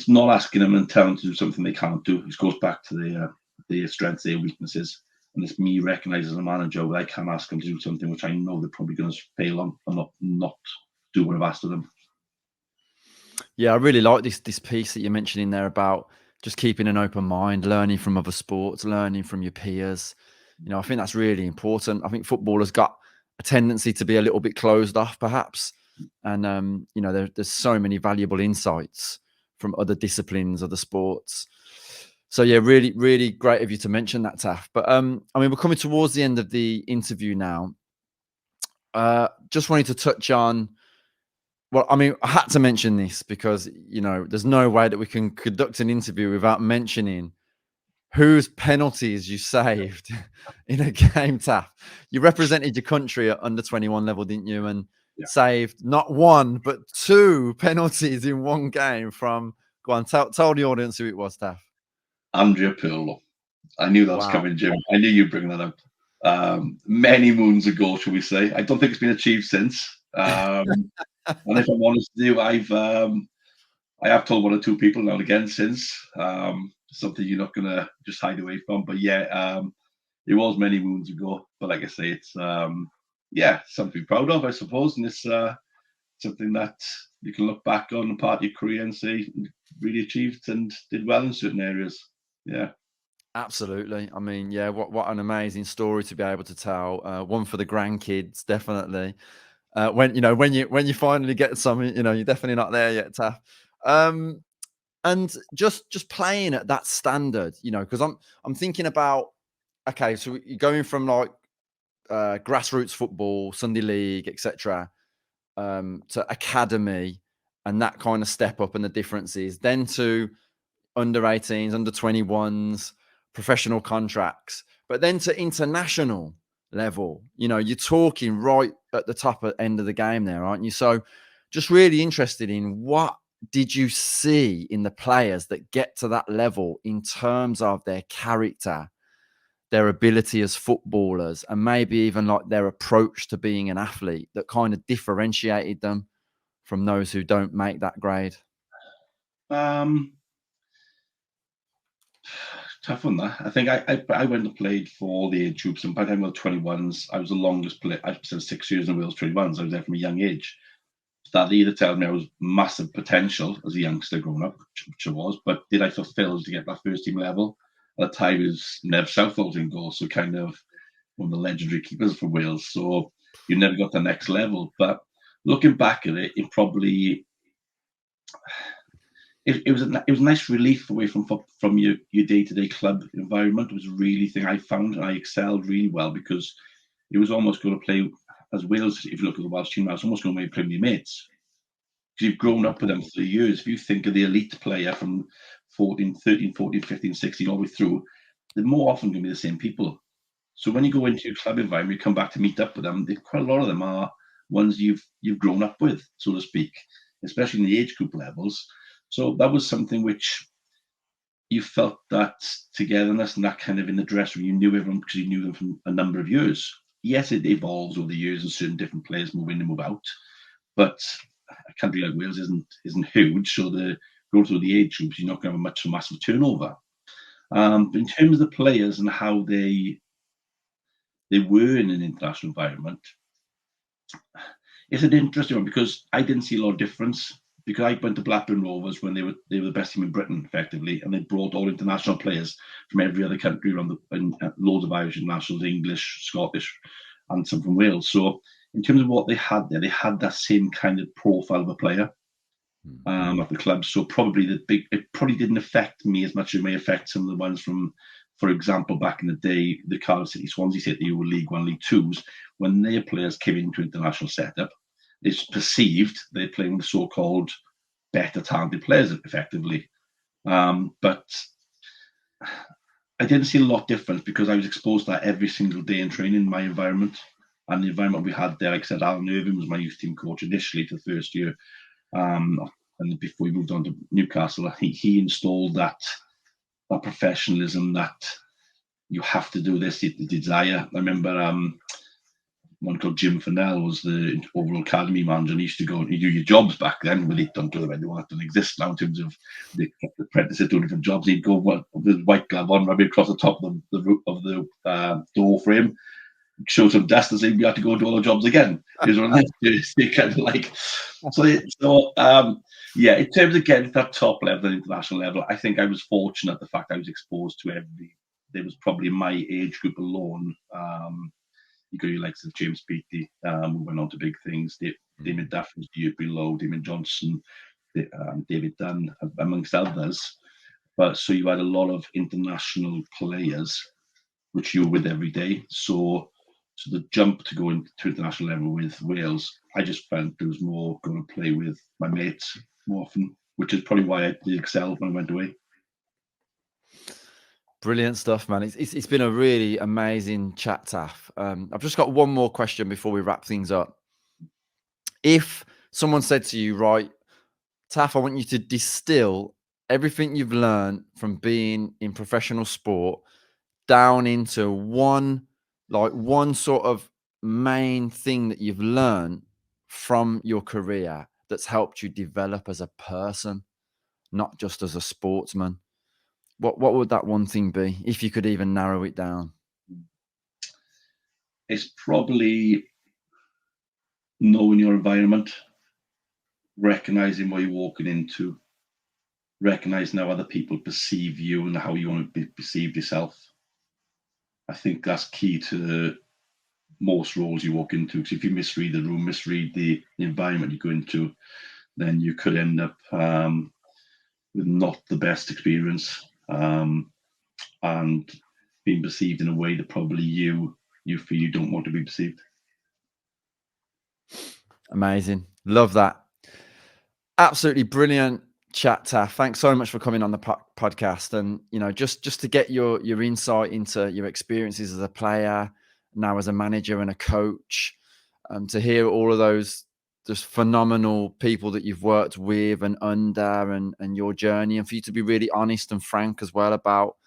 not asking them and telling them to do something they can't do. It goes back to their strengths, their weaknesses, and it's me recognising as a manager that I can ask them to do something which I know they're probably going to fail on and not do what I've asked of them. Yeah, I really like this piece that you're mentioning there about just keeping an open mind, learning from other sports, learning from your peers. I think that's really important. I think football has got a tendency to be a little bit closed off, perhaps. And, there's so many valuable insights from other disciplines, other sports. So, yeah, really, really great of you to mention that, Taff. But, we're coming towards the end of the interview now. Just wanted to touch on, I had to mention this because, there's no way that we can conduct an interview without mentioning whose penalties you saved in a game, Taff. You represented your country at under 21 level, didn't you? And saved not one, but two penalties in one game from Go on, tell the audience who it was, Taff. Andrea Pirlo. I knew that was Wow. coming, Jim. I knew you'd bring that up. Many moons ago, shall we say? I don't think it's been achieved since. And if I'm honest with you, I have told one or two people now and again since. Something you're not gonna just hide away from. But yeah, it was many moons ago. But like I say, it's yeah, something to be proud of, I suppose, and it's something that you can look back on part of your career and say really achieved and did well in certain areas. Yeah. Absolutely. I mean, yeah, what an amazing story to be able to tell. One for the grandkids, definitely. When you finally get something, you're definitely not there yet, Taff. And just playing at that standard, because I'm thinking about, okay, so you're going from like grassroots football, Sunday league, etc., to academy, and that kind of step up and the differences, then to under 18s, under 21s, professional contracts, but then to international level, you're talking right at the top end of the game there, aren't you? So just really interested in what did you see in the players that get to that level in terms of their character, their ability as footballers, and maybe even like their approach to being an athlete that kind of differentiated them from those who don't make that grade? Um, Tough one that. I think I went and played for the age groups, and by the time I was 21s, I was the longest player. I spent 6 years in Wales 21s. I was there from a young age. That either tells me I was massive potential as a youngster growing up, which I was, but did I fulfil to get that first team level? At the time, it was Nev Southall in goal, so kind of one of the legendary keepers for Wales. So you never got the next level. But looking back at it, it probably it was a nice relief away from your day-to-day club environment. It was really thing I found, and I excelled really well because it was almost going to play as Wales. If you look at the Welsh team now, it's almost going to be playing with your mates because you've grown up with them for years. If you think of the elite player from 13, 14, 15, 16, all the way through, they're more often going to be the same people. So when you go into your club environment, you come back to meet up with them. Quite a lot of them are ones you've grown up with, so to speak, especially in the age group levels. So that was something which you felt that togetherness and that kind of in the dressing room. You knew everyone because you knew them from a number of years. Yes, it evolves over the years and certain different players move in and move out, but a country like Wales isn't huge, so the go through the age groups, you're not going to have a massive turnover. But in terms of the players and how they were in an international environment, it's an interesting one because I didn't see a lot of difference because I went to Blackburn Rovers when they were the best team in Britain, effectively, and they brought all international players from every other country around and loads of Irish internationals, English, Scottish, and some from Wales. So in terms of what they had there, they had that same kind of profile of a player at the club. So it probably didn't affect me as much as it may affect some of the ones from, for example, back in the day, the Cardiff City Swansea City who were League One, League Twos, when their players came into international setup, it's perceived they're playing the so-called better talented players effectively. But I didn't see a lot difference because I was exposed to that every single day in training in my environment. And the environment we had there, like I said, Alan Irving was my youth team coach initially for the first year. And before he moved on to Newcastle, he installed that professionalism that you have to do this, the desire. I remember one called Jim Fennell was the overall academy manager, and he used to go and do your jobs back then. But they don't do them anymore. It doesn't exist now in terms of the apprentices doing different jobs. He'd go with his white glove on, maybe across the top of the door frame, show some dust, and say we have to go and do all the jobs again. Is one of they kind of like yeah. In terms of getting to that top level, the international level, I think I was fortunate the fact I was exposed to every. There was probably in my age group alone. You got your likes of James Beattie, who went on to big things. Damien Duffy, Stuart Below, Damien Johnson, David Dunn, amongst others. But so you had a lot of international players, which you were with every day. So the jump to go into international level with Wales, I just felt there was more going to play with my mates more often, which is probably why I did excel when I went away. Brilliant stuff, man. It's been a really amazing chat, Taff. I've just got one more question before we wrap things up. If someone said to you, right, Taff, I want you to distill everything you've learned from being in professional sport down into one sort of main thing that you've learned from your career that's helped you develop as a person, not just as a sportsman. What would that one thing be, if you could even narrow it down? It's probably knowing your environment, recognizing what you're walking into, recognizing how other people perceive you and how you want to be perceived yourself. I think that's key to most roles you walk into. Because if you misread the room, misread the environment you go into, then you could end up with not the best experience, and being perceived in a way that probably you feel you don't want to be perceived. Amazing. Love that. Absolutely brilliant chat, Taff. Thanks so much for coming on the podcast. And, just to get your insight into your experiences as a player, now as a manager and a coach, to hear all of those just phenomenal people that you've worked with and under, and your journey, and for you to be really honest and frank as well about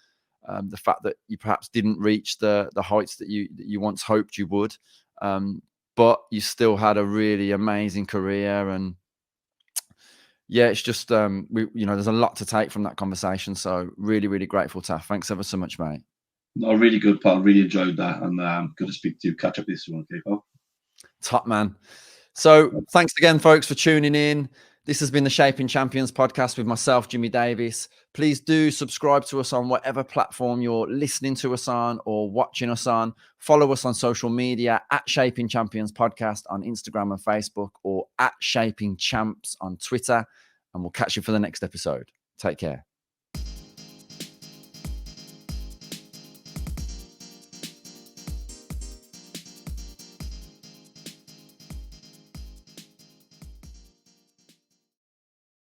the fact that you perhaps didn't reach the heights that you once hoped you would, but you still had a really amazing career. And yeah, it's just there's a lot to take from that conversation. So really, really grateful, Taff. Thanks ever so much, mate. No, really good, pal. Really enjoyed that, and good to speak to you. Catch up this one, okay, pal? Top man. So thanks again, folks, for tuning in. This has been the Shaping Champions podcast with myself, Jimmy Davis. Please do subscribe to us on whatever platform you're listening to us on or watching us on. Follow us on social media at Shaping Champions Podcast on Instagram and Facebook, or at Shaping Champs on Twitter. And we'll catch you for the next episode. Take care.